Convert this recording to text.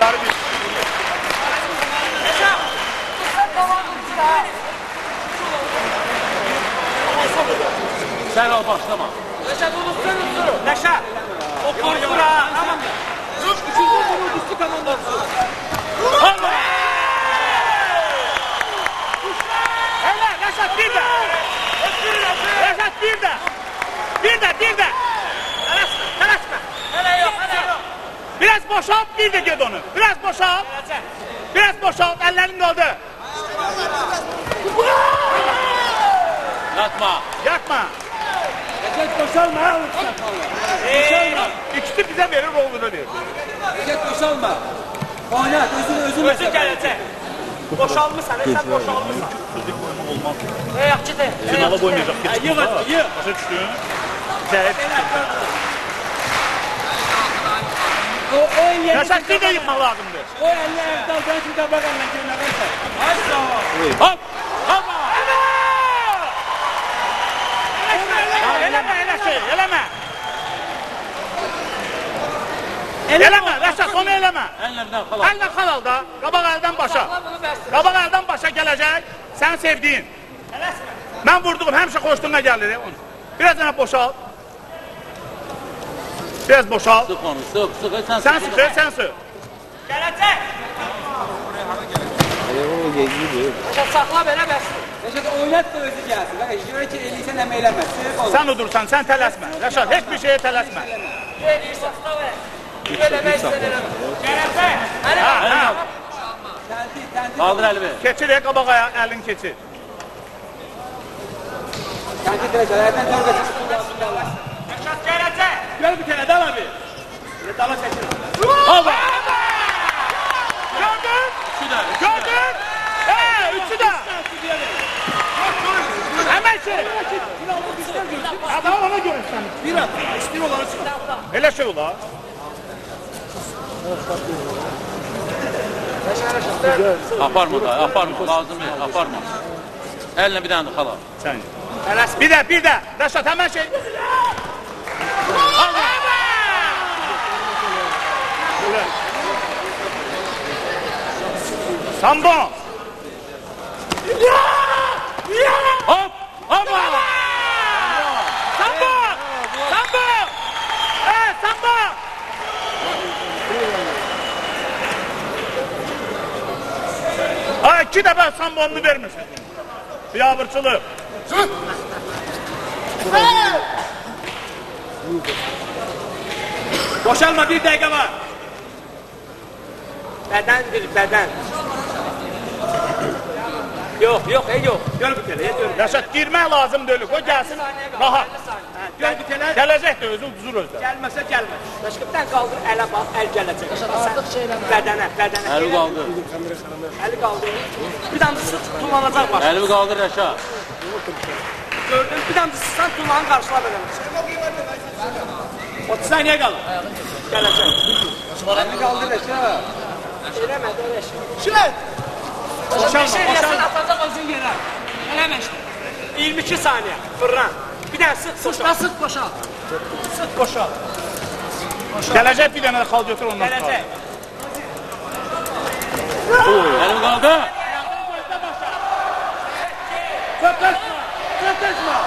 Sarı bir. Sen al başlama. Neşe bulursun unsuru. Neşe. O kursura. Tamam mı? Üçüncü bunu düştü komandası. Allah! Hele Reşat bir de. Reşat bir de. Bir de. Telaşma. Hele yok. Biraz boşalt bir de ged onu. Biraz boşalt. Ellerin doldu. Yatma. Recep boşalma. Boşalma. İkisi bize verir, oğluna verir. Recep boşalma. Oynat, özün Özün gələcək. Boşalmışsan, sen boşalmışsan. Olmaz. Yaxşı de. Finala oynayacaq. Yığ. Başa düşdün? Zəhət. O elleri... Reşat bir de yıkmaq lazımdır. O elleri daldan için tabak eline girmekse. Hop! Eleme, Reşat onu eleme. Elle xalal da, qabaq əldən başa. Qabaq əldən başa gələcək, sən sevdiyin. Mən vurduğum həmişə xoşluğuna gəlir. Biraz yana boşal. Biraz boşal. Sık onu, sık. Sən sıx. Gələcək. Neşe saxla belə bəsdir. Reşat oynat da özü gelsin. Bak jüri ki eliysen hem eylemez. Sən udursan, sən tələsmə. Reşat, heç bir şeyə tələsmə. Eləyirsən, saxla ver. Eləmək istəyirəm. Gələcək. Kaldır elimi. Keçir, qabaq əlin keçir. Kanki derecelerden dört geçir. Neşat gələcək. Gel bir tane dal abi. Dala çekin. Hava! Gördün? Üçü de. Hemen şey. Adam ona görürsən. Bir at. İstir olanı çıkar. Elə şey olar. Aparma da, lazım değil, aparma. Eline bir tane de kala. Sen. Bir de. Reşat hemen şey. Sambo. Hop. Sambo. Sambo. Ha, 2 dəfə Sambonunu vermişsin. Biabırçılık. Boşalma, bir dakika var. Bedendir, beden. Yok. Gel bir tane, yetiyorum. Reşat girmək lazım deyil. O gəlsin rahat. Gel bir tane. Gələcək də özü uduzur özdə. Gelmezse gelmez. Başqıpdan qaldır, ələ bax, əl gələcək. Artıq şeyləmə. Bədənə. Elimi kaldır. Əli qaldır. Bir dam sırt tullanacaq baş. Elimi kaldır Reşat. Gördün, bir dam sırt tullanın qarşıla verəmək. 30 saniye kaldı. Gələcək. Elimi kaldır Reşat. Eləmədi, elə şey. Şulet. Boşalma. Atacaq özün yerə. Eləmə işte. 22 saniyə. Fırlan. Bir dənə sırt boşal. Sırt boşal. Sırt boşal. Gələcək bir dənə də xal götür ondan sonra. Gələcək. Elimi kaldır. Çatışma.